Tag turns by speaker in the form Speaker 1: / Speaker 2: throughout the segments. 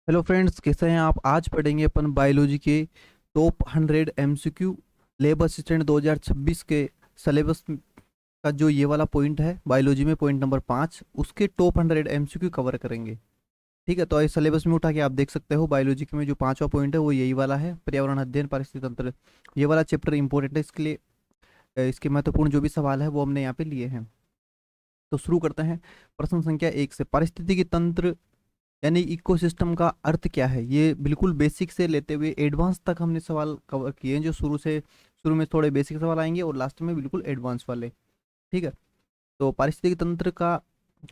Speaker 1: Hello friends, कैसे हैं आप। आज पढ़ेंगे अपन बायोलॉजी के टॉप 100 एमसीक्यू लेब असिस्टेंट 2026 के सिलेबस का जो ये वाला पॉइंट है बायोलॉजी में पॉइंट नंबर 5, उसके टॉप 100 एमसीक्यू कवर करेंगे। ठीक है, तो इस सिलेबस में उठा के आप देख सकते हो बायोलॉजी के में जो पांचवा पॉइंट है वो यही वाला है, पर्यावरण अध्ययन पारिस्थितिक तंत्र। ये वाला चैप्टर इंपॉर्टेंट है, इसके लिए इसके महत्वपूर्ण जो भी सवाल है वो हमने यहाँ पे लिए हैं। तो शुरू करते हैं। प्रश्न संख्या 1 से, पारिस्थितिकी तंत्र यानी इकोसिस्टम का अर्थ क्या है। ये बिल्कुल बेसिक से लेते हुए एडवांस तक हमने सवाल कवर किए हैं, जो शुरू में थोड़े बेसिक सवाल आएंगे और लास्ट में बिल्कुल एडवांस वाले। ठीक है, तो पारिस्थितिक तंत्र का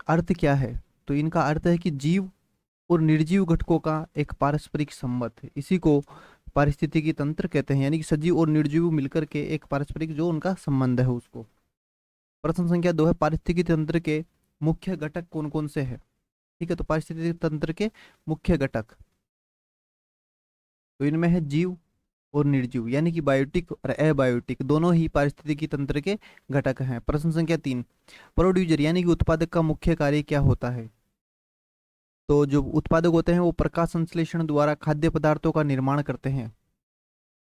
Speaker 1: अर्थ क्या है। तो इनका अर्थ है कि जीव और निर्जीव घटकों का एक पारस्परिक संबंध है, इसी को पारिस्थितिकी तंत्र कहते हैं। यानी कि सजीव और निर्जीव मिलकर के एक पारस्परिक जो उनका संबंध है उसको। प्रश्न संख्या 2 है, पारिस्थितिकी तंत्र के मुख्य घटक कौन कौन से हैं। ठीक है, तो पारिस्थितिकी तंत्र के मुख्य घटक, तो इनमें है जीव और निर्जीव, यानी कि बायोटिक और एबायोटिक दोनों ही पारिस्थितिकी तंत्र के घटक हैं। प्रश्न संख्या 3, प्रोड्यूसर यानी कि उत्पादक का मुख्य कार्य क्या होता है। तो जो उत्पादक होते हैं वो प्रकाश संश्लेषण द्वारा खाद्य पदार्थों का निर्माण करते हैं।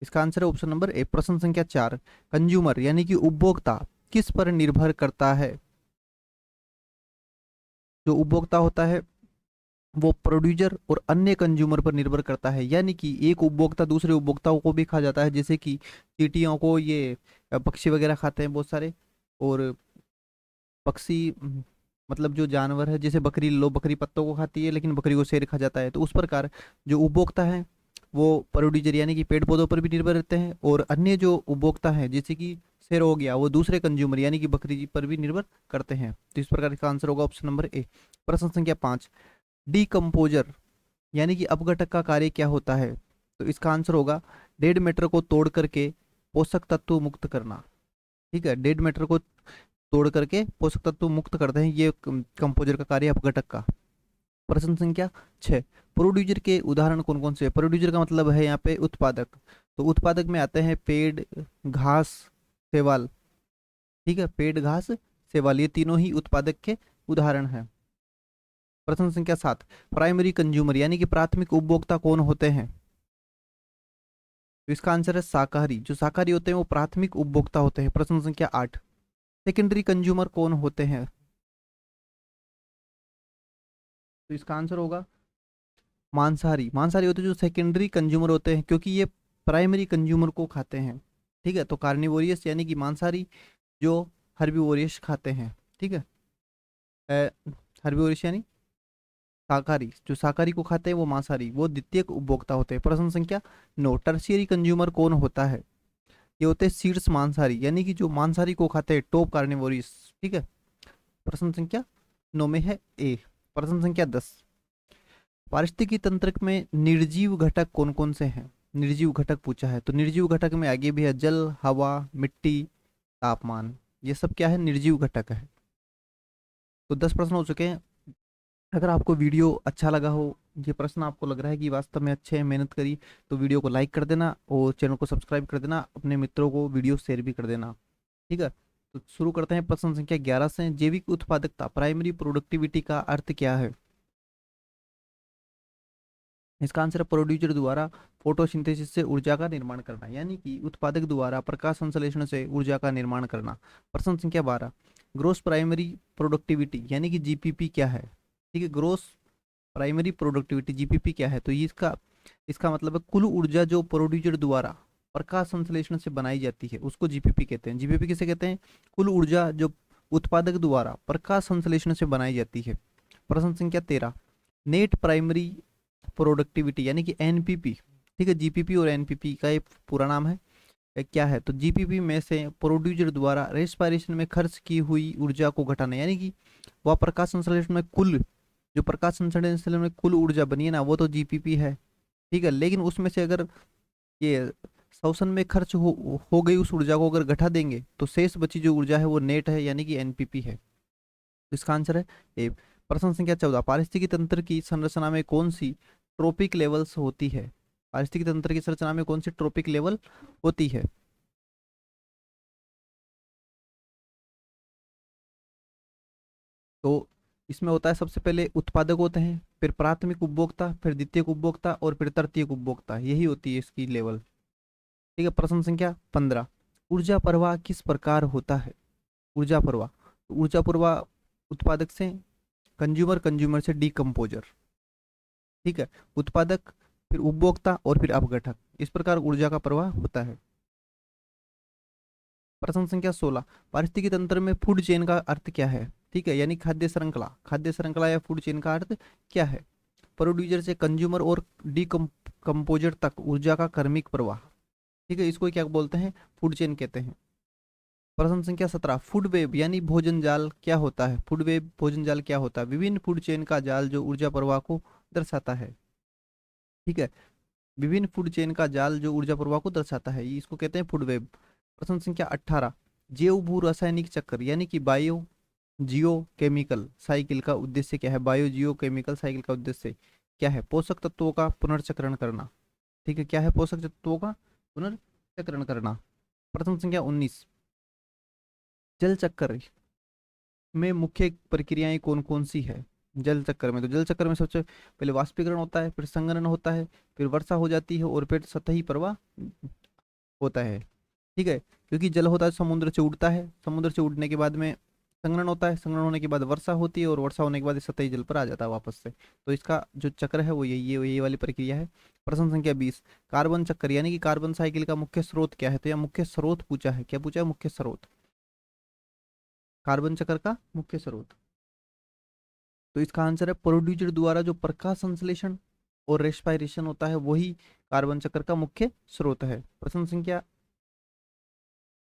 Speaker 1: इसका आंसर है ऑप्शन नंबर ए। प्रश्न संख्या 4, कंज्यूमर यानी कि उपभोक्ता किस पर निर्भर करता है। जो उपभोक्ता होता है वो प्रोड्यूसर और अन्य कंज्यूमर पर निर्भर करता है, यानी कि एक उपभोक्ता दूसरे उपभोक्ताओं को भी खा जाता है, जैसे कि चींटियों को ये पक्षी वगैरह खाते हैं बहुत सारे। और पक्षी मतलब जो जानवर है, जैसे बकरी लो, बकरी पत्तों को खाती है लेकिन बकरी को शेर खा जाता है, तो उस प्रकार जो उपभोक्ता है वो प्रोड्यूसर यानी कि पेड़ पौधों पर भी निर्भर रहते हैं, और अन्य जो उपभोक्ता है जैसे कि शेर हो गया वो दूसरे कंज्यूमर यानी कि बकरी पर भी निर्भर करते हैं। तो इस प्रकार इसका आंसर होगा ऑप्शन नंबर ए। प्रश्न संख्या 5, डीकम्पोजर यानी कि अपघटक का कार्य क्या होता है। तो इसका आंसर होगा डेड मैटर को तोड़ करके पोषक तत्व मुक्त करना। ठीक है, डेड मैटर को तोड़ करके पोषक तत्व मुक्त करते हैं, ये कंपोजर का कार्य अपघटक का। प्रश्न संख्या 6, प्रोड्यूसर के उदाहरण कौन कौन से हैं? प्रोड्यूसर का मतलब है यहाँ पे उत्पादक। तो उत्पादक में आते हैं पेड़, घास, शैवाल। ठीक है, पेड़, घास, शैवाल, ये तीनों ही उत्पादक के उदाहरण हैं। प्रश्न संख्या 7, प्राइमरी कंज्यूमर यानी कि प्राथमिक उपभोक्ता कौन होते हैं। तो इसका आंसर है शाकाहारी। जो शाकाहारी होते हैं वो प्राथमिक उपभोक्ता होते हैं। प्रश्न संख्या 8, सेकेंडरी कंज्यूमर कौन होते हैं। तो इसका आंसर होगा मांसाहारी। मांसाहारी होते हैं जो सेकेंडरी कंज्यूमर होते हैं, क्योंकि ये प्राइमरी कंज्यूमर को खाते हैं। ठीक है, तो कार्निवोरियस यानी कि मांसाहारी, जो हर्बिवोरियस खाते हैं। ठीक है, हर्बिवोरियस यानी शाकाहारी, जो शाकाहारी को खाते हैं वो मांसाहारी, वो द्वितीयक उपभोक्ता होते हैं। प्रश्न संख्या 9, टर्शियरी कंज्यूमर कौन होता है। ये होते हैं शीर्ष मांसाहारी, यानी कि जो मांसाहारी को खाते हैं, टॉप कार्निवोरियस। ठीक है, प्रश्न संख्या 9 में है ए। प्रश्न संख्या 10, पारिस्थितिकी तंत्र में निर्जीव घटक कौन कौन से हैं। निर्जीव घटक पूछा है, तो निर्जीव घटक में आगे भी है जल, हवा, मिट्टी, तापमान, ये सब क्या है, निर्जीव घटक है। तो 10 प्रश्न हो चुके हैं। अगर आपको वीडियो अच्छा लगा हो, ये प्रश्न आपको लग रहा है कि वास्तव में अच्छे हैं, मेहनत करी, तो वीडियो को लाइक कर देना और चैनल को सब्सक्राइब कर देना, अपने मित्रों को वीडियो शेयर भी कर देना। ठीक है, तो शुरू करते हैं प्रश्न संख्या 11 से। जैविक उत्पादकता, प्राइमरी प्रोडक्टिविटी का अर्थ क्या है। इसका आंसर है प्रोड्यूसर द्वारा फोटोसिंथेसिस से ऊर्जा का निर्माण करना, यानी कि उत्पादक द्वारा प्रकाश संश्लेषण से ऊर्जा का निर्माण करना। प्रश्न संख्या 12, ग्रोस प्राइमरी प्रोडक्टिविटी यानी कि जीपीपी क्या है। ठीक है, ग्रोस प्राइमरी प्रोडक्टिविटी जीपीपी क्या है। तो ये इसका इसका मतलब है कुल ऊर्जा जो प्रोड्यूसर द्वारा प्रकाश संश्लेषण से बनाई जाती है उसको जीपीपी कहते हैं। जीपीपी किसे कहते हैं, कुल ऊर्जा जो उत्पादक द्वारा प्रकाश संश्लेषण से बनाई जाती है। प्रश्न संख्या 13, नेट प्राइमरी प्रोडक्टिविटी यानी कि एनपीपी। ठीक है, जीपीपी और एनपीपी का एक पूरा नाम है, क्या है। तो जीपीपी में से प्रोड्यूसर द्वारा रेस्पिरेशन में खर्च की हुई ऊर्जा को घटाना, यानी कि वह प्रकाश संश्लेषण में कुल जो प्रकाश संश्लेषण में कुल ऊर्जा बनी है ना, वो तो जीपीपी है। ठीक है, लेकिन उसमें से अगर ये शोषण में खर्च हो गई उस ऊर्जा को अगर घटा देंगे तो शेष बची जो ऊर्जा है वो नेट है, यानी कि एनपीपी है। तो इसका आंसर है ए। प्रश्न संख्या 14, पारिस्थितिकी तंत्र की संरचना में कौन सी ट्रोपिक लेवल्स होती है। पारिस्थितिकी तंत्र की संरचना में कौन सी ट्रोपिक लेवल होती है। तो इसमें होता है सबसे पहले उत्पादक होते हैं, फिर प्राथमिक उपभोक्ता, फिर द्वितीयक उपभोक्ता और फिर तृतीयक उपभोक्ता, यही होती है इसकी लेवल। ठीक है। प्रश्न संख्या 15, ऊर्जा प्रवाह किस प्रकार होता है? ऊर्जा प्रवाह, ऊर्जा प्रवाह उत्पादक से कंज्यूमर, कंज्यूमर से डीकम्पोजर। ठीक है। उत्पादक, फिर उपभोक्ता और फिर अपघटक, इस प्रकार ऊर्जा का प्रवाह होता है। प्रश्न संख्या 16, पारिस्थितिकी तंत्र में फूड चेन का अर्थ क्या है? ठीक है, यानी खाद्य श्रृंखला, खाद्य श्रृंखला या फूड चेन का अर्थ क्या है? प्रोड्यूसर से कंज्यूमर और डीकम्पोजर तक ऊर्जा का क्रमिक प्रवाह। ठीक है, इसको क्या बोलते हैं? फूड चेन कहते हैं। प्रश्न संख्या 17, फूड वेब यानी भोजन जाल क्या होता है? फूड वेब, भोजन जाल क्या होता है? विभिन्न फूड चेन का जाल जो ऊर्जा प्रवाह को दर्शाता है। ठीक है, विभिन्न फूड चेन का जाल जो ऊर्जा प्रवाह को दर्शाता है, इसको कहते हैं फूड वेब। प्रश्न संख्या 18, जैव भू रासायनिक चक्र यानी कि बायो जियो केमिकल साइकिल का उद्देश्य क्या है? बायो जियो केमिकल साइकिल का उद्देश्य क्या है? पोषक तत्वों का पुनर्चक्रण करना। ठीक है, क्या है? पोषक तत्वों का पुनर्चक्रण करना। प्रश्न संख्या 19, जल चक्र में मुख्य प्रक्रियाएं कौन कौन सी है? जल चक्र में, तो जल चक्र में सबसे पहले वाष्पीकरण होता है, फिर संघनन होता है, फिर वर्षा हो जाती है और फिर सतही प्रवाह होता है। ठीक है, क्योंकि जल होता है समुद्र से उड़ता है, समुद्र से उड़ने के बाद में संघनन होता है, संघनन होने के बाद वर्षा होती है और वर्षा होने के बाद सतही जल पर आ जाता है वापस से। तो इसका जो चक्र है वो यही वाली प्रक्रिया है। प्रश्न संख्या 20, कार्बन चक्र यानी कि कार्बन साइकिल का मुख्य स्रोत क्या है? तो यह मुख्य स्रोत पूछा है, क्या पूछा है? मुख्य स्रोत, कार्बन चक्र का मुख्य स्रोत। तो इसका आंसर है प्रोड्यूसर द्वारा जो प्रकाश संश्लेषण और रेस्पायरेशन होता है वही कार्बन चक्र का मुख्य स्रोत है। प्रश्न संख्या,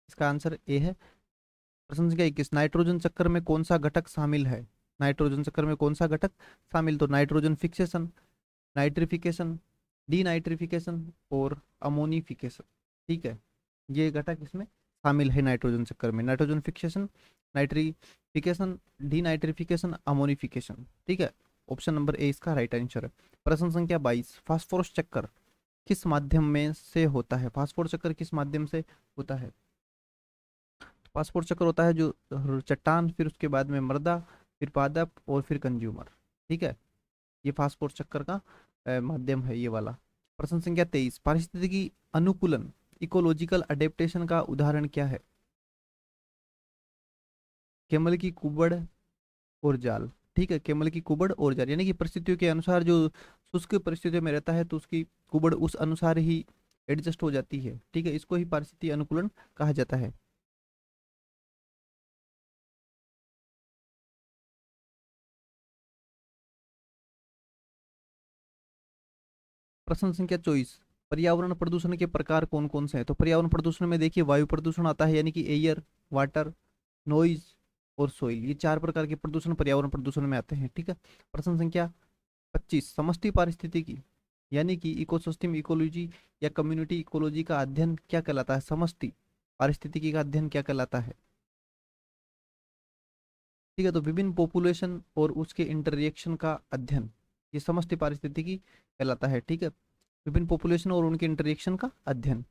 Speaker 1: इसका आंसर ए है। प्रश्न संख्या 21, नाइट्रोजन चक्र में कौन सा घटक शामिल है? नाइट्रोजन चक्र में कौन सा घटक शामिल? तो नाइट्रोजन फिक्सेशन, नाइट्रिफिकेशन, डीनाइट्रिफिकेशन और अमोनिफिकेशन। ठीक है, ये घटक इसमें शामिल है नाइट्रोजन चक्कर में। Nitrogen fixation, nitrification, denitrification, ammonification. ठीक है, ऑप्शन नंबर ए इसका राइट आंसर है। प्रश्न संख्या 22, फास्फोरस चक्कर किस माध्यम में से होता है? फास्फोरस चक्कर किस माध्यम से होता है? फास्फोरस चक्कर होता है जो चट्टान, फिर उसके बाद में मृदा, फिर पादप और फिर कंज्यूमर। ठीक है, ये फास्फोरस चक्कर का माध्यम है ये वाला। प्रश्न संख्या 23, पारिस्थितिकी अनुकूलन इकोलॉजिकल अडेप्टेशन का उदाहरण क्या है? केमल की कुबड़ और जाल। ठीक है, केमल की कुबड़ और जाल यानी कि परिस्थितियों के अनुसार जो शुष्क परिस्थितियों में रहता है तो उसकी कुबड़ उस अनुसार ही एडजस्ट हो जाती है। ठीक है, इसको ही पारिस्थितिक अनुकूलन कहा जाता है। प्रश्न संख्या 24, पर्यावरण प्रदूषण के प्रकार कौन कौन से हैं? तो पर्यावरण प्रदूषण में देखिए वायु प्रदूषण आता है यानी कि एयर, वाटर, नॉइज और सोइल, ये चार प्रकार के प्रदूषण पर्यावरण प्रदूषण में आते हैं। ठीक है। प्रश्न संख्या 25, समष्टि पारिस्थितिकी यानी कि इकोसिस्टम इकोलॉजी या कम्युनिटी इकोलॉजी का अध्ययन क्या कहलाता है? समष्टि पारिस्थितिकी का अध्ययन क्या कहलाता है? ठीक है, तो विभिन्न पॉपुलेशन और उसके इंटररिएक्शन का अध्ययन, ये समष्टि पारिस्थितिकी कहलाता है। ठीक है, विभिन्न पॉपुलेशन और उनके इंटररिएक्शन का अध्ययन।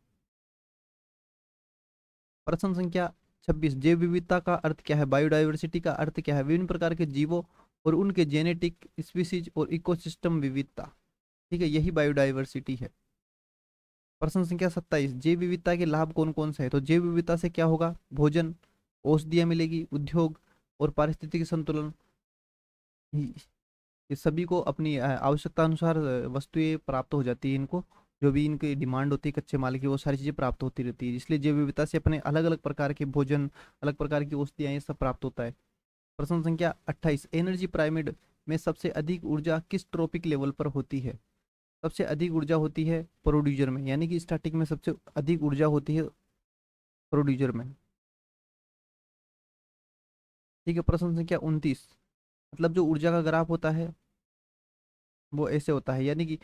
Speaker 1: प्रश्न संख्या 26, जैव विविधता का अर्थ क्या है? बायोडाइवर्सिटी का अर्थ क्या है? विभिन्न प्रकार के जीवों और उनके जेनेटिक स्पीसीज और इकोसिस्टम विविधता। ठीक है, यही बायोडाइवर्सिटी है। प्रश्न संख्या 27, जैव विविधता के लाभ कौन कौन से हैं? तो जैव विविधता से क्या होगा? भोजन, औषधियाँ मिलेगी, उद्योग और पारिस्थितिक संतुलन, ये सभी को अपनी आवश्यकता अनुसार वस्तुएं प्राप्त हो जाती है इनको, जो भी इनकी डिमांड होती है कच्चे माल की वो सारी चीज़ें प्राप्त होती रहती है। इसलिए जैव विविधता से अपने अलग अलग प्रकार के भोजन, अलग प्रकार की औषधियाँ ये सब प्राप्त होता है। प्रश्न संख्या 28, एनर्जी पिरामिड में सबसे अधिक ऊर्जा किस ट्रॉपिक लेवल पर होती है? सबसे अधिक ऊर्जा होती है प्रोड्यूसर में, यानी कि स्टार्टिंग में सबसे अधिक ऊर्जा होती है प्रोड्यूसर में। ठीक है। प्रश्न संख्या 29, मतलब जो ऊर्जा का ग्राफ होता है वो ऐसे होता है, यानी कि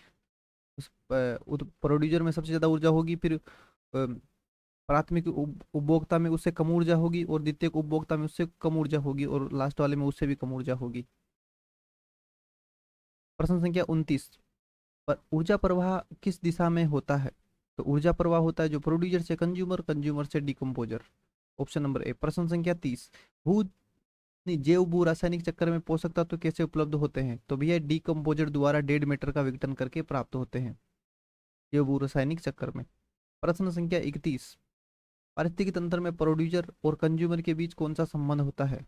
Speaker 1: उस प्रोड्यूसर में सबसे ज़्यादा ऊर्जा होगी, फिर प्राथमिक उपभोक्ता में उससे कम ऊर्जा होगी और द्वितीयक उपभोक्ता में उससे कम ऊर्जा होगी और लास्ट वाले में उससे भी कम ऊर्जा होगी। प्रश्न संख्या 29, पर ऊर्जा प्रवाह किस दिशा में होता है? तो ऊर्जा प्रवाह होता है जो प्रोड्यूसर से कंज्यूमर, कंज्यूमर से डिकम्पोजर। Option number A. प्रश्न संख्या 30, भू जैव भू रासायनिक चक्कर में पोषक तत्व कैसे उपलब्ध होते हैं? तो भैया डीकम्पोजर द्वारा डेड मैटर का विघटन करके प्राप्त होते हैं जैव भू रासायनिक चक्कर में। प्रश्न संख्या 31, पारिस्थितिकी तंत्र में प्रोड्यूसर और कंज्यूमर के बीच कौन सा संबंध होता है?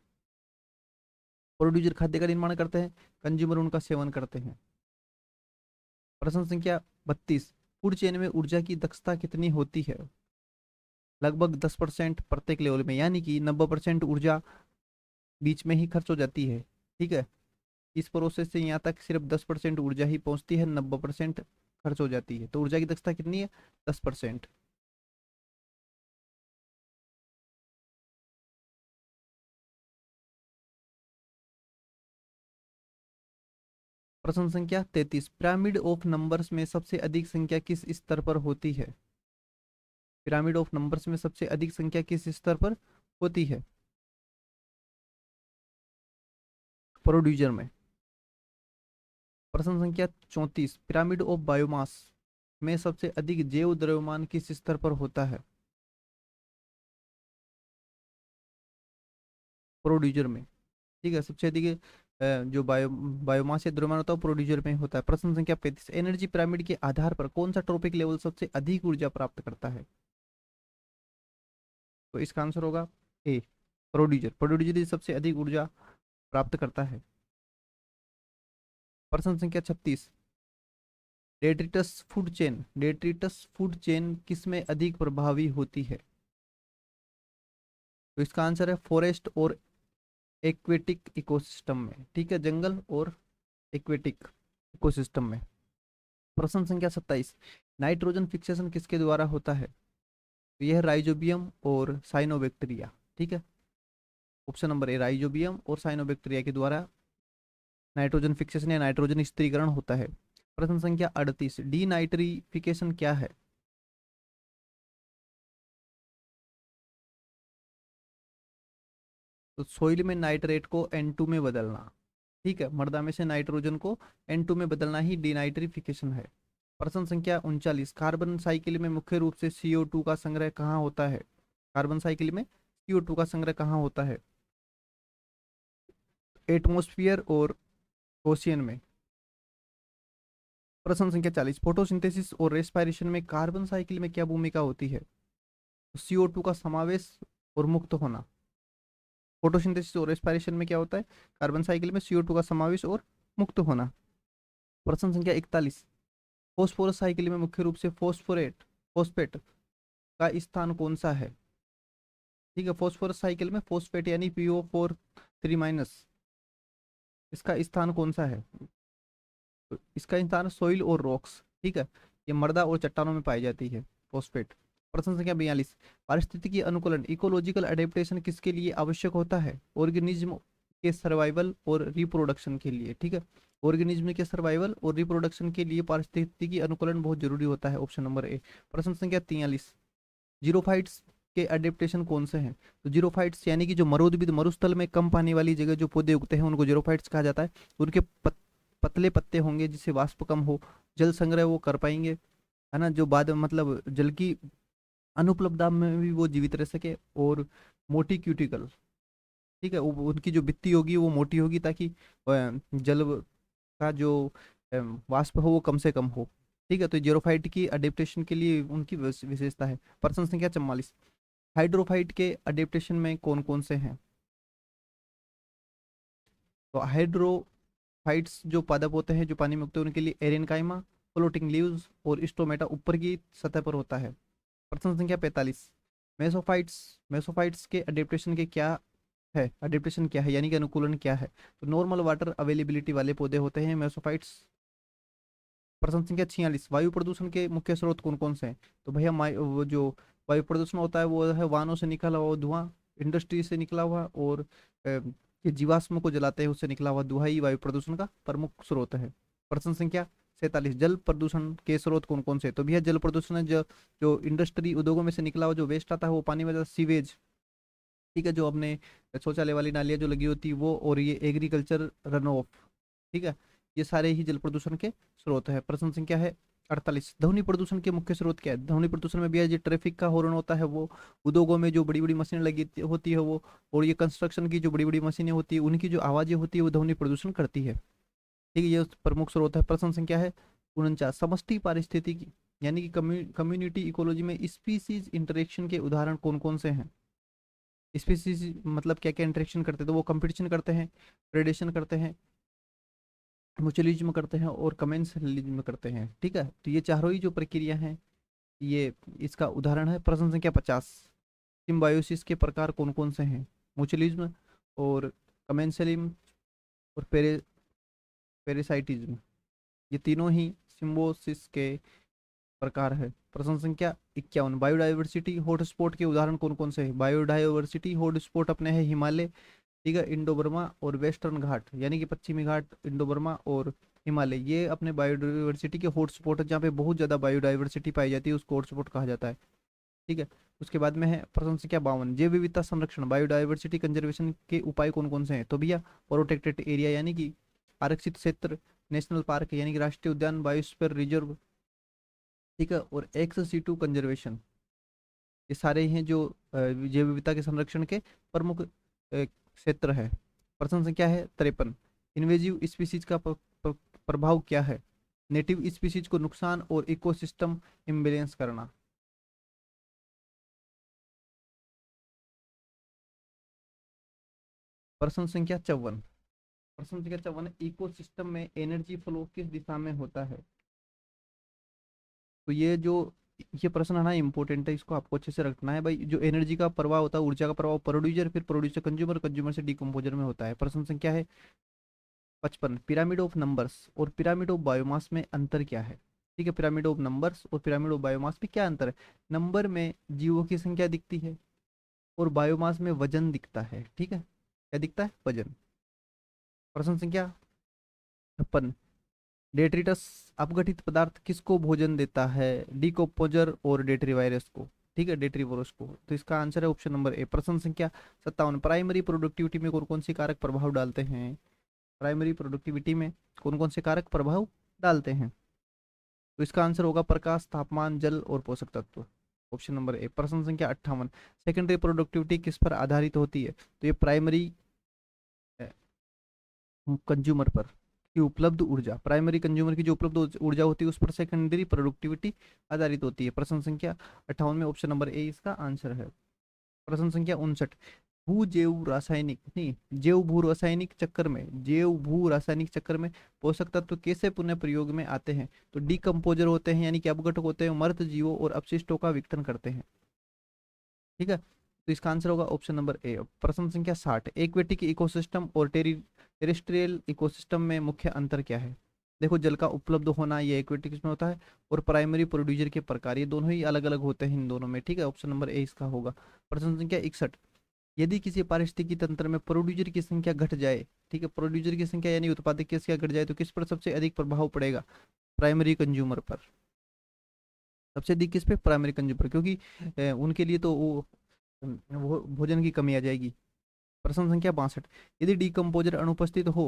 Speaker 1: प्रोड्यूसर खाद्य का निर्माण करते हैं, कंज्यूमर उनका सेवन करते हैं। प्रश्न संख्या 32, फूड चेन में ऊर्जा की दक्षता कितनी होती है? लगभग 10% प्रत्येक लेवल में, यानी कि 90% ऊर्जा बीच में ही खर्च हो जाती है। ठीक है, इस प्रोसेस से यहाँ तक सिर्फ 10% ऊर्जा ही पहुंचती है, 90% खर्च हो जाती है। तो ऊर्जा की दक्षता कितनी है? 10%। प्रश्न संख्या 33, पिरामिड ऑफ नंबर्स में सबसे अधिक संख्या किस स्तर पर होती है? पिरामिड ऑफ नंबर्स में सबसे अधिक संख्या किस स्तर पर होती है? प्रोड्यूसर में। प्रश्न संख्या 34, पिरामिड ऑफ बायोमास में सबसे अधिक जैव द्रव्यमान किस स्तर पर होता है? प्रोड्यूसर में। ठीक है, सबसे अधिक जो बायोमास या द्रव्यमान होता है वो प्रोड्यूसर में होता है। प्रश्न संख्या 35, एनर्जी पिरामिड के आधार पर कौन सा ट्रॉपिक लेवल सबसे अधिक ऊर्जा प्राप्त करता है? तो इसका आंसर होगा ए, प्रोड्यूसर। प्रोड्यूसर ही सबसे अधिक ऊर्जा प्राप्त करता है। प्रश्न संख्या 36, डेट्रिटस फूड चेन किसमें अधिक प्रभावी होती है? तो इसका आंसर है फॉरेस्ट और एक्वेटिक इकोसिस्टम में। ठीक है, जंगल और एक्वेटिक इकोसिस्टम में। प्रश्न संख्या 27, नाइट्रोजन फिक्सेशन किसके द्वारा होता है? तो यह राइजोबियम और साइनोबैक्टीरिया। ठीक है, ऑप्शन नंबर ए, राइजोबियम और साइनोबैक्टीरिया के द्वारा नाइट्रोजन फिक्सेशन या नाइट्रोजन स्थिरीकरण होता है। प्रश्न संख्या 38, डीनाइट्रिफिकेशन क्या है? तो सोइल में नाइट्रेट को N2 में बदलना। ठीक है, मृदा में से नाइट्रोजन को N2 में बदलना ही डीनाइट्रिफिकेशन है। प्रश्न संख्या 39, कार्बन साइकिल में मुख्य रूप से CO2 का संग्रह कहाँ होता है? कार्बन साइकिल में CO2 का संग्रह कहाँ होता है? एटमॉस्फेयर और ओशियन में। प्रश्न संख्या 40, फोटोसिंथेसिस और रेस्पिरेशन में कार्बन साइकिल में क्या भूमिका होती है? CO2 का समावेश और मुक्त होना। फोटोसिंथेसिस और रेस्पिरेशन में क्या होता है? कार्बन साइकिल में CO2 का समावेश और मुक्त होना। प्रश्न संख्या 41, फॉस्फोरस साइकिल में मुख्य रूप से फॉस्फेट का स्थान कौन सा है? ठीक है, फॉस्फोरस साइकिल में फॉस्फेट यानी PO4 3- इसका स्थान कौन सा है? तो इसका स्थान सोइल और रॉक्स। ठीक है, ये मृदा और चट्टानों में पाई जाती है फॉस्फेट। प्रश्न संख्या 42, पारिस्थितिकी अनुकूलन इकोलॉजिकल अडेप्टेशन किसके लिए आवश्यक होता है? ऑर्गेनिज्म के सर्वाइवल और रिप्रोडक्शन के लिए। ठीक है, ऑर्गेनिज्म के सर्वाइवल और रिप्रोडक्शन के लिए पारिस्थितिकी अनुकूलन बहुत जरूरी होता है, ऑप्शन नंबर ए। प्रश्न संख्या 43, जीरोफाइट्स के अडेप्टेशन कौन से हैं? तो जीरोफाइट्स यानी कि जो मरुद्भिद मरुस्थल में कम पानी वाली जगह जो पौधे उगते हैं उनको जीरोफाइट्स कहा जाता है। उनके पतले पत्ते होंगे जिससे वाष्प कम हो, जल संग्रह वो कर पाएंगे, है ना, जो बाद मतलब जल की अनुपलब्धता में भी वो जीवित रह सके। और मोटी क्यूटिकल। ठीक है, उनकी जो भित्ति होगी वो मोटी होगी ताकि जल का जो वाष्प हो वो कम से कम हो। ठीक है, तो जीरोफाइट की अडेप्टेशन के लिए उनकी विशेषता है। प्रश्न संख्या 44, हाइड्रोफाइट के अडेप्टेशन में कौन कौन से हैं? तो हाइड्रोफाइट्स जो पादप होते हैं जो पानी में उगते हैं उनके लिए एरेनकाइमा, फ्लोटिंग लीव्स और स्टोमेटा ऊपर की सतह पर होता है। प्रश्न संख्या 45, मेसोफाइट्स के अडेप्टेशन क्या है यानी कि अनुकूलन क्या है? तो नॉर्मल वाटर अवेलेबिलिटी वाले पौधे होते हैं मेसोफाइट्स। प्रश्न संख्या 46, वायु प्रदूषण के मुख्य स्रोत कौन कौन से हैं? तो भैया वो जो वायु प्रदूषण होता है वो है वाहनों से निकला हुआ धुआं, इंडस्ट्री से निकला हुआ, और ये जीवाश्म को जलाते हैं उससे निकला हुआ धुआं ही वायु प्रदूषण का प्रमुख स्रोत है। प्रश्न संख्या 47, जल प्रदूषण के स्रोत कौन कौन से? तो भैया जल प्रदूषण है जो इंडस्ट्री उद्योगों में से निकला हुआ जो वेस्ट आता है वो पानी में जाता है, सीवेज। ठीक है, जो अपने शौचालय वाली नालियाँ जो लगी होती है वो, और ये एग्रीकल्चर रन ऑफ। ठीक है, ये सारे ही जल प्रदूषण के स्रोत है। प्रश्न संख्या है 48। ध्वनि प्रदूषण के मुख्य स्रोत क्या है? ध्वनि प्रदूषण में भी है जो ट्रैफिक का हॉर्न होता है वो, उद्योगों में जो बड़ी बड़ी मशीनें लगी होती है वो, और ये कंस्ट्रक्शन की जो बड़ी बड़ी मशीनें होती है उनकी जो आवाजें होती है वो ध्वनि प्रदूषण करती है। ठीक है, ये प्रमुख स्रोत है। प्रश्न संख्या है 49। समष्टि पारिस्थितिकी यानी कि कम्युनिटी इकोलॉजी में स्पीसीज इंटरेक्शन के उदाहरण कौन कौन से हैं? स्पीसीज मतलब क्या क्या इंटरेक्शन करते हैं? तो वो कंपटीशन करते हैं, प्रेडेशन करते हैं, म्यूचुअलिज्म करते हैं और कमेंसलिज्म करते हैं। ठीक है, तो ये चारों ही जो प्रक्रिया हैं ये इसका उदाहरण है। प्रश्न संख्या 50। सिम्बायोसिस के प्रकार कौन कौन से हैं? म्यूचुअलिज्म और कमेंसलिज्म और पेरिसाइटिज्म, ये तीनों ही सिम्बोसिस के प्रकार है। प्रश्न संख्या 51। बायोडाइवर्सिटी हॉटस्पॉट के उदाहरण कौन कौन से हैं? बायोडाइवर्सिटी हॉटस्पॉट अपने हैं हिमालय, ठीक है, इंडो बर्मा और वेस्टर्न घाट यानी कि पश्चिमी घाट, इंडो बर्मा और हिमालय, ये अपने बायोडाइवर्सिटी के हॉटस्पॉट है, जहाँ पे बहुत ज़्यादा बायोडाइवर्सिटी पाई जाती है, उसको हॉटस्पॉट कहा जाता है। ठीक है, उसके बाद में है प्रश्न संख्या 52। जैव विविधता संरक्षण बायोडाइवर्सिटी कंजर्वेशन के उपाय कौन कौन से हैं? तो भैया प्रोटेक्टेड एरिया यानी कि आरक्षित क्षेत्र, नेशनल पार्क यानी कि राष्ट्रीय उद्यान, बायोस्फीयर रिजर्व, ठीक है, और एक्स सीटू कंजर्वेशन, ये सारे हैं जो जैव विविधता के संरक्षण के प्रमुख क्षेत्र है। प्रश्न संख्या है 53। इन्वेजिव स्पीसीज का प्रभाव क्या है? नेटिव स्पीसीज को नुकसान और इकोसिस्टम इम्बेलेंस करना। प्रश्न संख्या 54। प्रश्न संख्या 54। इकोसिस्टम में एनर्जी फ्लो किस दिशा में होता है? तो ये प्रश्न है ना इंपॉर्टेंट है, इसको आपको अच्छे से रखना है भाई। जो एनर्जी का प्रवाह होता है, ऊर्जा का प्रवाह प्रोड्यूसर, फिर प्रोड्यूसर कंज्यूमर, कंज्यूमर से डिकम्पोजर में होता है। प्रश्न संख्या है 55। पिरामिड ऑफ नंबर्स और पिरामिड ऑफ बायोमास में अंतर क्या है? ठीक है, पिरामिड ऑफ नंबर्स और पिरामिड ऑफ बायोमास में क्या अंतर है? नंबर में जीवों की संख्या दिखती है और बायोमास में वजन दिखता है। ठीक है, क्या दिखता है? वजन। प्रश्न संख्या 56। डेट्रिटस अपघटित पदार्थ किसको भोजन देता है? डिकम्पोजर और डेट्रीवायरस को। ठीक है, डेट्रीवायरस को। तो इसका आंसर है ऑप्शन नंबर ए। प्रश्न संख्या 57। प्राइमरी प्रोडक्टिविटी में कौन कौन सी कारक प्रभाव डालते हैं? प्राइमरी प्रोडक्टिविटी में कौन कौन से कारक प्रभाव डालते हैं? तो इसका आंसर होगा प्रकाश, तापमान, जल और पोषक तत्व, ऑप्शन नंबर ए। प्रश्न संख्या 58। सेकेंडरी प्रोडक्टिविटी किस पर आधारित होती है? तो ये प्राइमरी कंज्यूमर पर की उपलब्ध ऊर्जा, प्राइमरी कंज्यूमर की जो उपलब्ध ऊर्जा होती है उस पर सेकेंडरी प्रोडक्टिविटी आधारित होती है। प्रश्न संख्या 58 में ऑप्शन नंबर ए इसका आंसर है। प्रश्न संख्या 59। भू जैव रासायनिक नहीं जैव भू रासायनिक चक्कर में जैव भू रासायनिक चक्र में पोषक तत्व कैसे पुनः प्रयोग में आते हैं? तो डिकम्पोजर होते हैं यानी कि अपघटक होते हैं, मृत जीवों और अपशिष्टों का विघटन करते हैं। ठीक है, तो इसका आंसर होगा ऑप्शन नंबर ए। प्रश्न संख्या 60। एक्वेटिक इकोसिस्टम और टेरेस्ट्रियल इकोसिस्टम में मुख्य अंतर क्या है? देखो, जल का उपलब्ध होना ये एक्वेटिक में होता है, और प्राइमरी प्रोड्यूसर के प्रकार ये दोनों ही अलग अलग होते हैं इन दोनों में। ठीक है, ऑप्शन नंबर ए इसका होगा। प्रश्न संख्या 61। यदि किसी पारिस्थितिकी तंत्र में प्रोड्यूसर की संख्या घट जाए, ठीक है, प्रोड्यूसर की संख्या यानी उत्पादक की संख्या घट जाए तो किस पर सबसे अधिक प्रभाव पड़ेगा? प्राइमरी कंज्यूमर पर। सबसे अधिक किस पे? प्राइमरी कंज्यूमर, क्योंकि उनके लिए तो वो भोजन की कमी आ जाएगी। प्रश्न संख्या 62। यदि डिकम्पोजर अनुपस्थित हो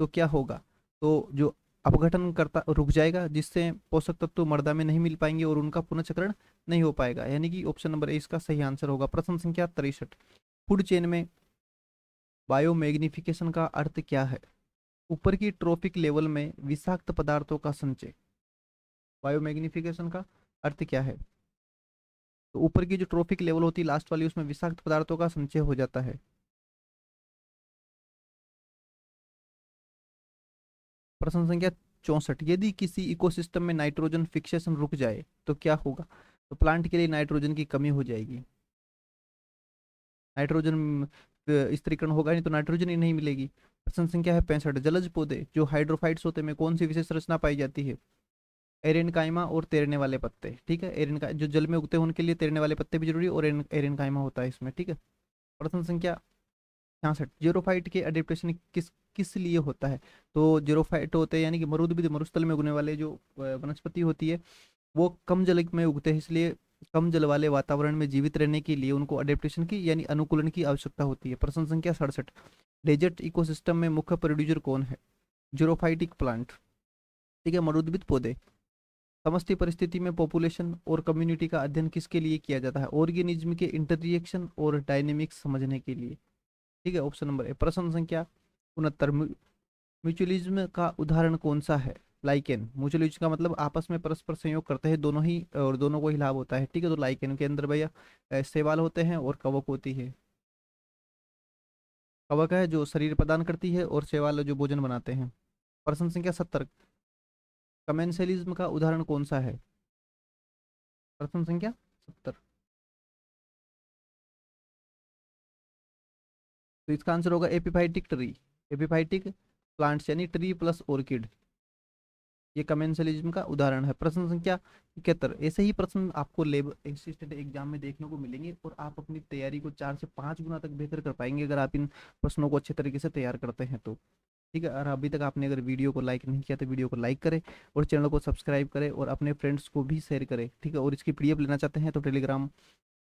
Speaker 1: तो क्या होगा? तो जो अपघटन करता रुक जाएगा, जिससे पोषक तत्व मृदा में नहीं मिल पाएंगे और उनका पुनर्चक्रण नहीं हो पाएगा, यानी कि ऑप्शन नंबर ए इसका सही आंसर होगा। प्रश्न संख्या 63। फूड चेन में बायोमैग्निफिकेशन का अर्थ क्या है? ऊपर की ट्रॉफिक लेवल में विषाक्त पदार्थों का संचय। बायोमैग्निफिकेशन का अर्थ क्या है? तो ऊपर की जो ट्रॉफिक लेवल होती है लास्ट वाली, उसमें विषाक्त पदार्थों का संचय हो जाता है। प्रश्न संख्या 64। यदि किसी इकोसिस्टम में नाइट्रोजन फिक्सेशन रुक जाए तो क्या होगा? तो प्लांट के लिए नाइट्रोजन की कमी हो जाएगी। नाइट्रोजन स्थिरीकरण होगा नहीं तो नाइट्रोजन ही नहीं मिलेगी। प्रश्न संख्या है 65। जलज पौधे जो हाइड्रोफाइट्स होते हैं में कौन सी विशेष रचना पाई जाती है? एरेनकाइमा और तैरने वाले पत्ते। ठीक है, एरेनका जो जल में उगते हैं उनके लिए तैरने वाले पत्ते भी जरूरी है, और एरेनकाइमा होता है इसमें। ठीक है, प्रश्न संख्या 66। जीरोफाइट के अडेप्टेशन किस किस लिए होता है? तो जीरोफाइट होते हैं यानी कि मरुद्भिद मरुस्थल में उगने वाले जो वनस्पति होती है वो कम जल में उगते हैं, इसलिए कम जल वाले वातावरण में जीवित रहने के लिए उनको अडेप्टेशन की यानी अनुकूलन की आवश्यकता होती है। प्रश्न संख्या 67। डेजर्ट इकोसिस्टम में मुख्य प्रोड्यूसर कौन है? Xerophytic plant. ठीक है, मरुद्भिद पौधे। समष्टि परिस्थिति में पॉपुलेशन और कम्युनिटी का अध्ययन किसके लिए किया जाता है? ऑर्गेनिज्म के इंटररिएक्शन और डायनेमिक्स समझने के लिए। ठीक है, ऑप्शन नंबर ए। प्रश्न संख्या 69, म्यूचुअलिज्म का उदाहरण कौन सा है? लाइकेन। म्यूचुअलिज्म का मतलब आपस में परस्पर संयोग करते हैं दोनों ही, और दोनों को ही लाभ होता है। ठीक है, तो लाइकेन के अंदर भैया शैवाल होते हैं और कवक होती है। कवक है जो शरीर प्रदान करती है और शैवाल जो भोजन बनाते हैं। प्रश्न संख्या 70, कमेंसलिज्म का उदाहरण कौन सा है? प्रश्न संख्या 70। तो इसका आंसर होगा एपिफाइटिक ट्री। एपिफाइटिक प्लांट्स यानी ट्री प्लस ऑर्किड, ये कमेंसलिज्म का उदाहरण है। प्रश्न संख्या 71, ऐसे ही प्रश्न आपको लेबर असिस्टेंट एग्जाम में देखने को मिलेंगे और आप अपनी तैयारी को 4 से 5 गुना तक बेहतर कर पाएंगे अगर आप इन प्रश्नों को अच्छे तरीके से तैयार करते हैं तो। ठीक है, और अभी तक आपने अगर वीडियो को लाइक नहीं किया तो वीडियो को लाइक करें और चैनल को सब्सक्राइब करें और अपने फ्रेंड्स को भी शेयर करें। ठीक है, और इसकी पीडीएफ लेना चाहते हैं तो टेलीग्राम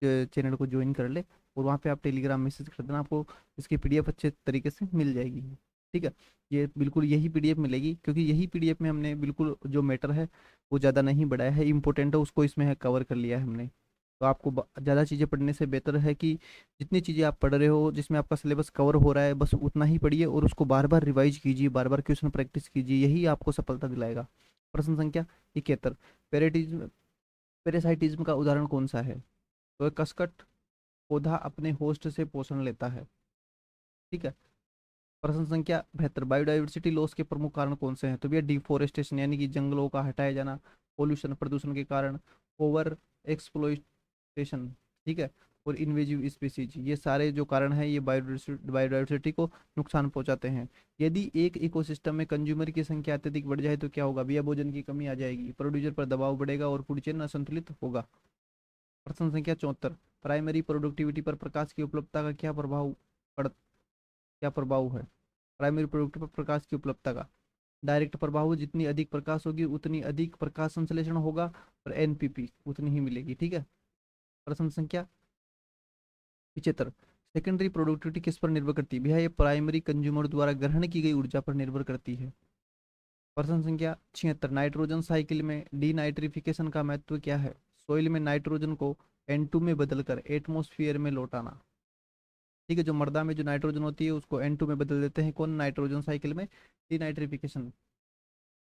Speaker 1: चैनल को ज्वाइन कर ले और वहाँ पे आप टेलीग्राम मैसेज कर देना, आपको इसकी पीडीएफ अच्छे तरीके से मिल जाएगी। ठीक है, ये बिल्कुल यही पीडीएफ मिलेगी, क्योंकि यही पीडीएफ में हमने बिल्कुल जो मैटर है वो ज़्यादा नहीं बढ़ाया है, इंपॉर्टेंट है उसको इसमें है कवर कर लिया है हमने। तो आपको ज़्यादा चीज़ें पढ़ने से बेहतर है कि जितनी चीज़ें आप पढ़ रहे हो जिसमें आपका सिलेबस कवर हो रहा है बस उतना ही पढ़िए और उसको बार बार रिवाइज कीजिए, बार बार क्वेश्चन प्रैक्टिस कीजिए, यही आपको सफलता दिलाएगा। प्रश्न संख्या 71, पेरेटिज्म पेरेसाइटिज्म का उदाहरण कौन सा है? तो कसकट पौधा अपने होस्ट से पोषण लेता है। ठीक है, प्रश्न संख्या 72, बायोडाइवर्सिटी लॉस के प्रमुख कारण कौन से हैं? तो भैया डिफोरेस्टेशन यानी कि जंगलों का हटाया जाना, पोल्यूशन प्रदूषण के कारण, ओवर एक्सप्लॉइटेशन, ठीक है, और इन्वेजिव स्पीसीज, ये सारे जो कारण हैं ये बायोडाइवर्सिटी को नुकसान पहुंचाते हैं। यदि एक इकोसिस्टम में कंज्यूमर की संख्या अत्यधिक बढ़ जाए तो क्या होगा भैया? भोजन की कमी आ जाएगी, प्रोड्यूसर पर दबाव बढ़ेगा और फूड चेन असंतुलित होगा। प्रश्न संख्या 74, प्राइमरी प्रोडक्टिविटी पर प्रकाश की उपलब्धता का क्या प्रभाव है? प्राइमरी प्रोडक्टिविटी पर प्रकाश की उपलब्धता का डायरेक्ट प्रभाव, जितनी अधिक प्रकाश होगी उतनी अधिक प्रकाश संश्लेषण होगा और एनपीपी उतनी ही मिलेगी। ठीक है, प्रश्न संख्या 75, सेकेंडरी प्रोडक्टिविटी किस पर निर्भर करती है? भैया ये प्राइमरी कंज्यूमर द्वारा ग्रहण की गई ऊर्जा पर निर्भर करती है। प्रश्न संख्या 76, नाइट्रोजन साइकिल में डीनाइट्रिफिकेशन का महत्व क्या है? सोइल में नाइट्रोजन को N2 में बदलकर एटमॉस्फेयर में लौटाना। ठीक है, जो मृदा में जो नाइट्रोजन होती है उसको N2 में बदल देते हैं, कौन? नाइट्रोजन साइकिल में डीनाइट्रिफिकेशन।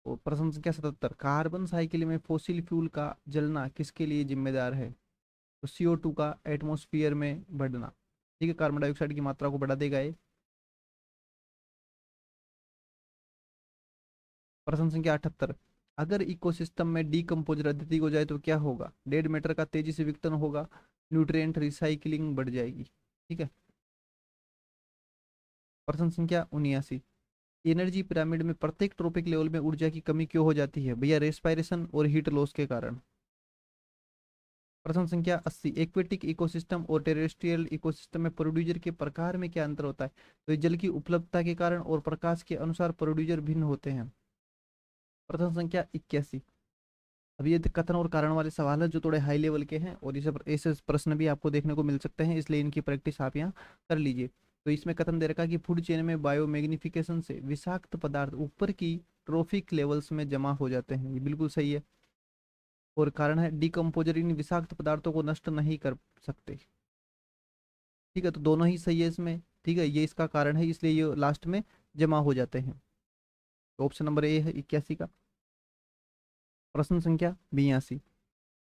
Speaker 1: और प्रश्न संख्या 77, कार्बन साइकिल में फॉसिल फ्यूल का जलना किसके लिए जिम्मेदार है? तो CO2 का एटमॉस्फेयर में बढ़ना। ठीक है, कार्बन डाइऑक्साइड की मात्रा को बढ़ा देगा ये। प्रश्न संख्या 78, अगर इकोसिस्टम में डीकम्पोजर अत्यधिक हो जाए तो क्या होगा? डेड मैटर का तेजी से विघटन होगा, न्यूट्रिएंट रिसाइकलिंग बढ़ जाएगी। ठीक है, प्रश्न संख्या 79, एनर्जी पिरामिड में प्रत्येक ट्रॉपिक लेवल में ऊर्जा की कमी क्यों हो जाती है? भैया रेस्पायरेशन और हीट लॉस के कारण। प्रश्न संख्या 80, एक्वेटिक इकोसिस्टम और टेरेस्ट्रियल इकोसिस्टम में प्रोड्यूसर के प्रकार में क्या अंतर होता है? तो ये जल की उपलब्धता के कारण और प्रकाश के अनुसार प्रोड्यूसर भिन्न होते हैं। प्रश्न संख्या 81, अब ये कथन और कारण वाले सवाल है जो थोड़े हाई लेवल के हैं और इसे ऐसे प्रश्न भी आपको देखने को मिल सकते हैं, इसलिए इनकी प्रैक्टिस आप यहाँ कर लीजिए। तो इसमें कथन दे रखा है कि फूड चेन में बायोमैग्निफिकेशन से विषाक्त पदार्थ ऊपर की ट्रोफिक लेवल्स में जमा हो जाते हैं, ये बिल्कुल सही है। और कारण है डिकम्पोजर इन विषाक्त पदार्थों को नष्ट नहीं कर सकते। ठीक है, तो दोनों ही सही है इसमें। ठीक है, ये इसका कारण है, इसलिए ये लास्ट में जमा हो जाते हैं। तो ऑप्शन नंबर ए है 81 का। प्रश्न संख्या 82,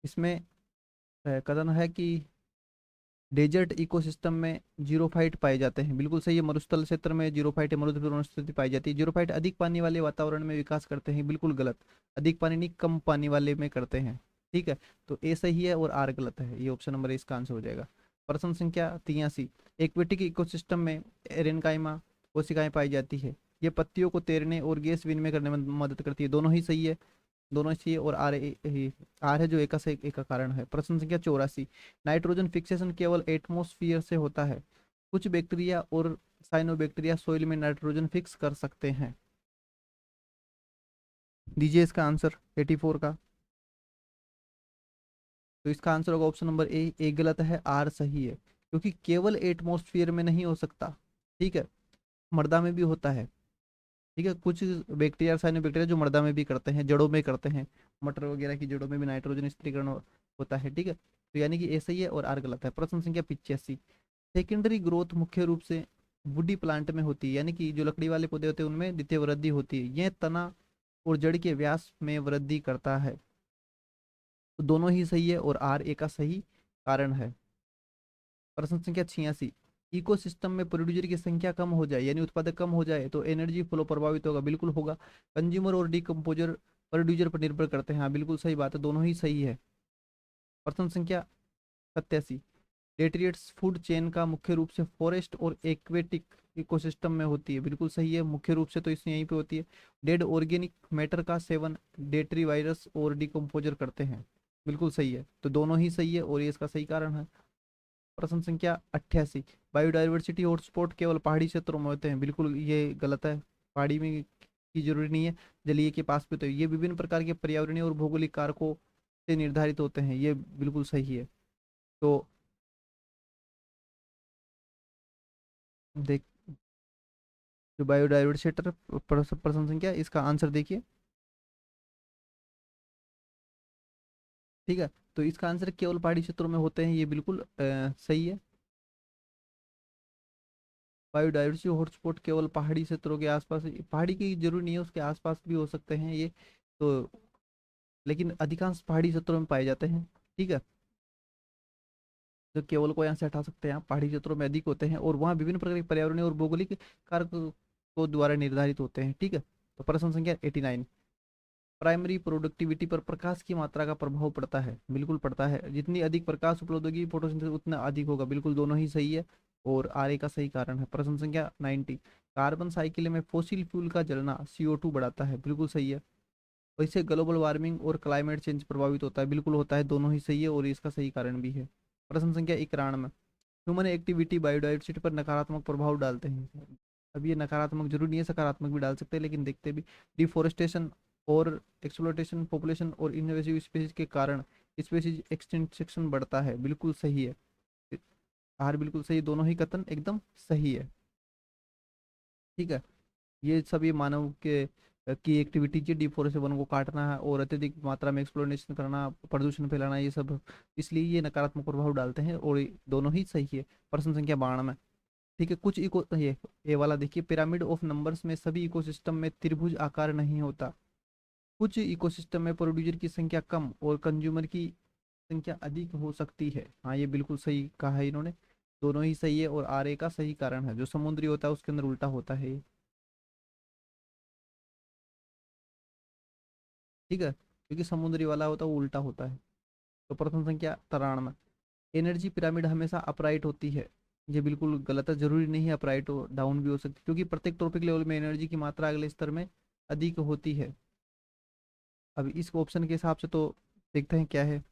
Speaker 1: इसमें कथन है कि डेजर्ट इकोसिस्टम में जीरोफाइट पाए जाते हैं, बिल्कुल सही है। मरुस्थल क्षेत्र में जीरोफाइट मरुस्थल वनस्पति पाई जाती है। जीरोफाइट अधिक पानी वाले वातावरण में विकास करते हैं, बिल्कुल गलत। अधिक पानी नहीं, कम पानी वाले में करते हैं। ठीक है, तो ए सही है और आर गलत है, ये ऑप्शन नंबर इसका आंसर हो जाएगा। प्रश्न संख्या 83, एक्वेटिक इकोसिस्टम में एरेनकाइमा कोशिकाएं पाई जाती है, ये पत्तियों को तैरने और गैस विनिमय करने में मदद करती है। दोनों ही सही है, दोनों चाहिए और आर है जो एक से एक का कारण है। प्रश्न संख्या 84, नाइट्रोजन फिक्सेशन केवल एटमोस्फियर से होता है, कुछ बैक्टीरिया और साइनोबैक्टीरिया सोइल में नाइट्रोजन फिक्स कर सकते हैं। दीजिए इसका आंसर 84 का। तो इसका आंसर होगा ऑप्शन नंबर ए गलत है, आर सही है, क्योंकि केवल एटमोस्फियर में नहीं हो सकता। ठीक है, मर्दा में भी होता है। ठीक है। कुछ बैक्टीरिया साइनो बैक्टीरिया जो मृदा में भी करते हैं, जड़ों में करते हैं, मटर वगैरह की जड़ों में भी नाइट्रोजन स्थिरीकरण होता है। ठीक है, तो यानी कि ऐसा ही है और आर गलत है। प्रश्न संख्या 85। सेकेंडरी ग्रोथ मुख्य रूप से वुडी प्लांट में होती है, यानी कि जो लकड़ी वाले पौधे होते हैं उनमें द्वितीय वृद्धि होती है। यह तना और जड़ के व्यास में वृद्धि करता है। तो दोनों ही सही है और आर ए का सही कारण है। प्रश्न संख्या 86। इकोसिस्टम में प्रोड्यूसर की संख्या कम हो जाए यानी उत्पादक कम हो जाए तो एनर्जी फ्लो प्रभावित होगा। बिल्कुल होगा। कंज्यूमर और डिकम्पोजर प्रोड्यूसर पर निर्भर करते हैं। हाँ बिल्कुल सही बात है, दोनों ही सही है। प्रश्न संख्या 87। डेट्रियट्स फूड चेन का मुख्य रूप से फॉरेस्ट और एक्वेटिक इकोसिस्टम में होती है। बिल्कुल सही है, मुख्य रूप से तो इसमें यहीं पे होती है। डेड ऑर्गेनिक मैटर का सेवन डेट्री वायरस और डिकम्पोजर करते हैं। बिल्कुल सही है, तो दोनों ही सही है और ये इसका सही कारण है। प्रश्न संख्या 88। बायोडाइवर्सिटी हॉटस्पॉट केवल पहाड़ी क्षेत्रों में होते हैं। बिल्कुल ये गलत है, पहाड़ी में की जरूरी नहीं है, जलीय के पास भी तो ये विभिन्न प्रकार के पर्यावरणीय और भौगोलिक कारकों से निर्धारित होते हैं। ये बिल्कुल सही है। तो देख, जो बायोडाइवर्सिटी प्रश्न संख्या इसका आंसर देखिए। ठीक है, तो इसका आंसर केवल पहाड़ी क्षेत्रों में होते हैं, ये बिल्कुल सही है। बायोडाइवर्सिटी हॉटस्पॉट केवल पहाड़ी क्षेत्रों के आसपास, पहाड़ी की जरूरी नहीं है, उसके आसपास भी हो सकते हैं ये तो, लेकिन अधिकांश पहाड़ी क्षेत्रों में पाए जाते हैं। ठीक है, जो केवल को यहाँ से हटा सकते हैं, आप पहाड़ी क्षेत्रों में अधिक होते हैं और वहाँ विभिन्न प्रकार के पर्यावरणीय और भौगोलिक कारक को द्वारा निर्धारित होते हैं। ठीक है, तो प्रश्न संख्या 89। प्राइमरी प्रोडक्टिविटी पर प्रकाश की मात्रा का प्रभाव पड़ता है। बिल्कुल पड़ता है, जितनी अधिक प्रकाश उपलब्ध होगी फोटोसिंथेसिस उतना अधिक होगा। बिल्कुल दोनों ही सही है और आर ए का सही कारण है। प्रश्न संख्या 90। कार्बन साइकिल में फोसिल फ्यूल का जलना CO2 बढ़ाता है। बिल्कुल सही है। वैसे ग्लोबल वार्मिंग और क्लाइमेट चेंज प्रभावित होता है। बिल्कुल होता है, दोनों ही सही है और इसका सही कारण भी है। प्रश्न संख्या 91। ह्यूमन एक्टिविटी बायोडाइवर्सिटी पर नकारात्मक प्रभाव डालते हैं। अब ये नकारात्मक जरूरी नहीं है, सकारात्मक भी डाल सकते हैं, लेकिन देखते भी। डिफोरेस्टेशन और एक्सप्लोटेशन पॉपुलेशन और इनवेसिव स्पीसीज के कारण स्पीसीज एक्सटिंक्शन बढ़ता है। बिल्कुल सही है, आहार बिल्कुल सही, दोनों ही कथन एकदम सही है। ठीक है, ये सब ये मानव के की एक्टिविटी है, डिफोरेस्टेशन वन को काटना है और अत्यधिक मात्रा में एक्सप्लोरेशन करना, प्रदूषण फैलाना, ये सब इसलिए ये नकारात्मक प्रभाव डालते हैं और ये दोनों ही सही है। प्रश्न संख्या 92। ठीक है, कुछ इको ये वाला देखिए, पिरामिड ऑफ नंबर्स में सभी इकोसिस्टम में त्रिभुज आकार नहीं होता। कुछ इकोसिस्टम में प्रोड्यूसर की संख्या कम और कंज्यूमर की संख्या अधिक हो सकती है। हाँ ये बिल्कुल सही कहा है इन्होंने, दोनों ही सही है और आर ए का सही कारण है। जो समुद्री होता है उसके अंदर उल्टा होता है ये। ठीक है, क्योंकि समुद्री वाला होता है वो उल्टा होता है। तो प्रश्न संख्या 93। एनर्जी पिरामिड हमेशा अपराइट होती है। ये बिल्कुल गलत है, जरूरी नहीं है अपराइट हो, डाउन भी हो सकती है, क्योंकि प्रत्येक टॉपिक लेवल में एनर्जी की मात्रा अगले स्तर में अधिक होती है। अब इस ऑप्शन के हिसाब से तो देखते हैं क्या है।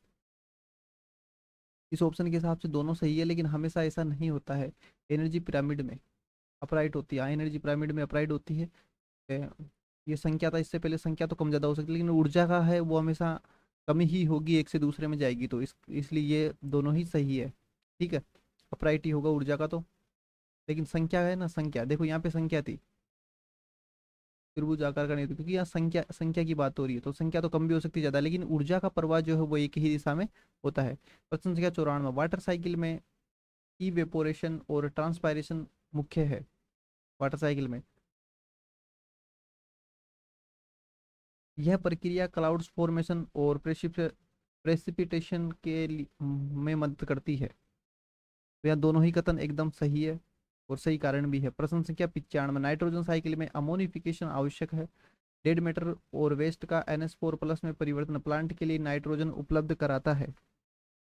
Speaker 1: इस ऑप्शन के हिसाब से दोनों सही है, लेकिन हमेशा ऐसा नहीं होता है। एनर्जी पिरामिड में अपराइट होती है, हाँ एनर्जी पिरामिड में अपराइट होती है। ए, ये संख्या था, इससे पहले संख्या तो कम ज़्यादा हो सकती है, लेकिन ऊर्जा का है वो हमेशा कम ही होगी, एक से दूसरे में जाएगी, तो इसलिए ये दोनों ही सही है। ठीक है, अपराइट ही होगा ऊर्जा का तो। लेकिन संख्या है ना, संख्या देखो यहाँ पे संख्या थी, त्रिभुज आकार का नहीं था, क्योंकि यहाँ संख्या संख्या की बात हो रही है, तो संख्या तो कम भी हो सकती है ज़्यादा, लेकिन ऊर्जा का प्रवाह जो है वो एक ही दिशा में होता है। प्रश्न संख्या 94। वाटर साइकिल में इवेपोरेशन और ट्रांसपायरेशन मुख्य है। वाटर साइकिल में यह प्रक्रिया क्लाउड्स फॉर्मेशन और प्रेसिपिटेशन में मदद करती है। तो यह दोनों ही कथन एकदम सही है और सही कारण भी है। प्रश्न संख्या 95। नाइट्रोजन साइकिल में अमोनिफिकेशन आवश्यक है। डेड मैटर और वेस्ट का NH4+ में परिवर्तन प्लांट के लिए नाइट्रोजन उपलब्ध कराता है।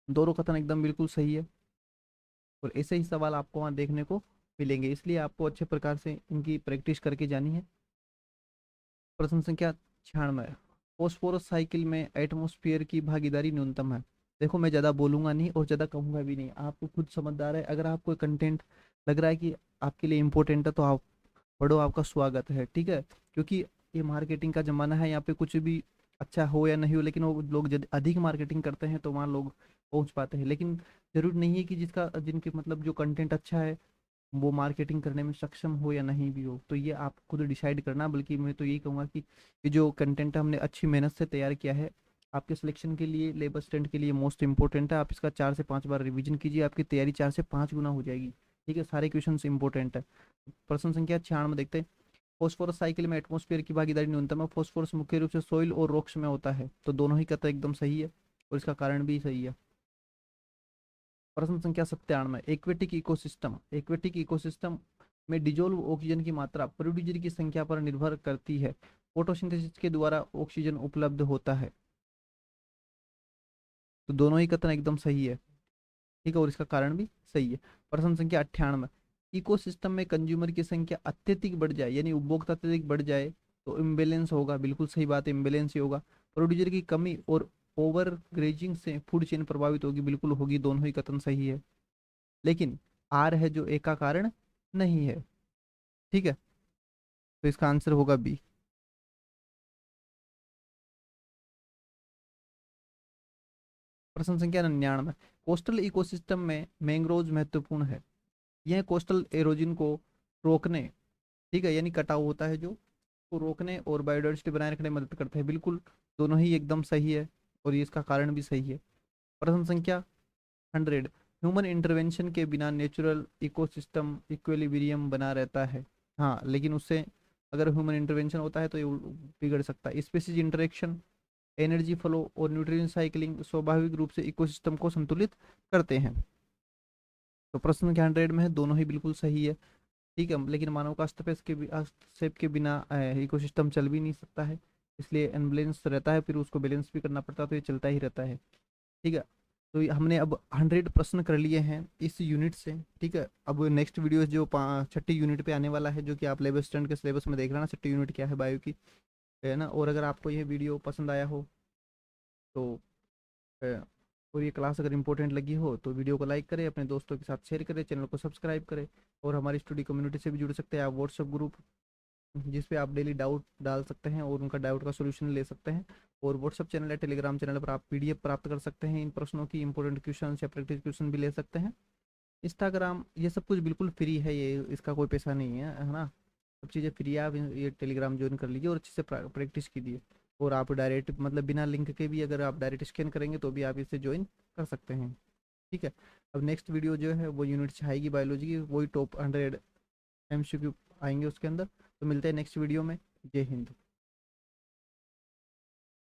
Speaker 1: दोनों कथन एकदम बिल्कुल सही है और ऐसे ही सवाल आपको वहाँ देखने को मिलेंगे, इसलिए आपको अच्छे प्रकार से इनकी प्रैक्टिस करके जानी है। प्रश्न संख्या 96। फॉस्फोरस साइकिल में एटमोस्फियर की भागीदारी न्यूनतम है। देखो मैं ज़्यादा बोलूंगा नहीं और ज़्यादा कहूंगा भी नहीं, आपको खुद समझदार है। अगर आपको कंटेंट लग रहा है कि आपके लिए इम्पोर्टेंट है तो आप पढ़ो, आपका स्वागत है। ठीक है, क्योंकि ये मार्केटिंग का ज़माना है, यहाँ पे कुछ भी अच्छा हो या नहीं हो, लेकिन वो लोग जब अधिक मार्केटिंग करते हैं तो वहाँ लोग पहुँच पाते हैं। लेकिन जरूरी नहीं है कि जिनके मतलब जो कंटेंट अच्छा है वो मार्केटिंग करने में सक्षम हो या नहीं भी हो, तो ये आप खुद डिसाइड करना। बल्कि मैं तो यही कहूँगा कि ये जो कंटेंट हमने अच्छी मेहनत से तैयार किया है, आपके सिलेक्शन के लिए, लेबर स्टैंड के लिए मोस्ट इंपॉर्टेंट है। आप इसका 4 से 5 बार रिवीजन कीजिए, आपकी तैयारी 4 से 5 गुना हो जाएगी। ठीक है, सारे क्वेश्चन इंपॉर्टेंट है। प्रश्न संख्या 96 देखते हैं। फॉस्फोरस साइकिल में एटमॉस्फेयर की भागीदारी न्यूनतम है। फॉस्फोरस मुख्य रूप से सोइल और रॉक्स में होता है, तो दोनों ही कथन एकदम सही है और इसका कारण भी सही है। प्रश्न संख्या 97, एक्वेटिक इकोसिस्टम में डिजोल्व ऑक्सीजन की मात्रा प्रोड्यूसर की संख्या पर निर्भर करती है। फोटोसिंथेसिस के द्वारा ऑक्सीजन उपलब्ध होता है, तो दोनों ही कथन एकदम सही है। ठीक है, और इसका कारण भी सही है। प्रश्न संख्या 98, इकोसिस्टम में कंज्यूमर की संख्या अत्यधिक बढ़ जाए, यानी उपभोक्ता अत्यधिक बढ़ जाए तो इम्बेलेंस होगा। बिल्कुल सही बात है, इम्बेलेंस ही होगा। प्रोड्यूसर की कमी और ओवर ग्रेजिंग से फूड चेन प्रभावित होगी। बिल्कुल होगी, दोनों ही कथन सही है। लेकिन आर है जो ए का कारण नहीं है। ठीक है, तो इसका आंसर होगा बी। प्रश्न संख्या 99, कोस्टल इकोसिस्टम में मैंग्रोव महत्वपूर्ण है। यह कोस्टल एरोजन को रोकने, ठीक है, यानी कटाव होता है जो, को रोकने और बायोडाइवर्सिटी बनाए रखने में मदद करता है। बिल्कुल, दोनों ही एकदम सही है और ये इसका कारण भी सही है। प्रश्न संख्या 100, ह्यूमन इंटरवेंशन के बिना नेचुरल इकोसिस्टम इक्विलिब्रियम बना रहता है। हाँ, लेकिन उससे अगर ह्यूमन इंटरवेंशन होता है तो ये बिगड़ सकता है। स्पीसीज इंटरेक्शन, एनर्जी फ्लो और न्यूट्रिएंट साइकिलिंग स्वाभाविक रूप से इकोसिस्टम को संतुलित करते हैं। तो प्रश्न संख्या 100 में है, दोनों ही बिल्कुल सही है। ठीक है, लेकिन मानव का हस्तक्षेप के बिना इकोसिस्टम चल भी नहीं सकता है, इसलिए अनबैलेंस रहता है, फिर उसको बैलेंस भी करना पड़ता है, तो ये चलता ही रहता है। ठीक है, तो हमने अब 100 प्रश्न कर लिए हैं इस यूनिट से। ठीक है, अब नेक्स्ट वीडियो जो 6ठी यूनिट पे आने वाला है, जो कि आप लेबर स्टैंड के सिलेबस में देख रहे हैं ना, 6ठी यूनिट क्या है बायो की, है ना। और अगर आपको यह वीडियो पसंद आया हो तो और ये क्लास अगर इंपॉर्टेंट लगी हो तो वीडियो को लाइक करें, अपने दोस्तों के साथ शेयर करें, चैनल को सब्सक्राइब करें। और हमारी स्टडी कम्युनिटी से भी जुड़ सकते हैं आप, व्हाट्सएप ग्रुप जिस पे आप डेली डाउट डाल सकते हैं और उनका डाउट का सोल्यूशन ले सकते हैं। और व्हाट्सएप चैनल या टेलीग्राम चैनल पर आप पीडीएफ प्राप्त कर सकते हैं इन प्रश्नों की, इंपॉर्टेंट क्वेश्चन या प्रैक्टिस क्वेश्चन भी ले सकते हैं। इंस्टाग्राम, ये सब कुछ बिल्कुल फ्री है, ये इसका कोई पैसा नहीं है ना। सब चीज़ें फ्री है, आप ये टेलीग्राम ज्वाइन कर लीजिए और अच्छे से प्रैक्टिस कीजिए। और आप डायरेक्ट, मतलब बिना लिंक के भी अगर आप डायरेक्ट स्कैन करेंगे तो भी आप इसे ज्वाइन कर सकते हैं। ठीक है, अब नेक्स्ट वीडियो जो है वो यूनिट 6 आएगी बायोलॉजी की, वही टॉप 100 एमसीक्यू आएंगे उसके अंदर। तो मिलते हैं नेक्स्ट वीडियो में। जय हिंद।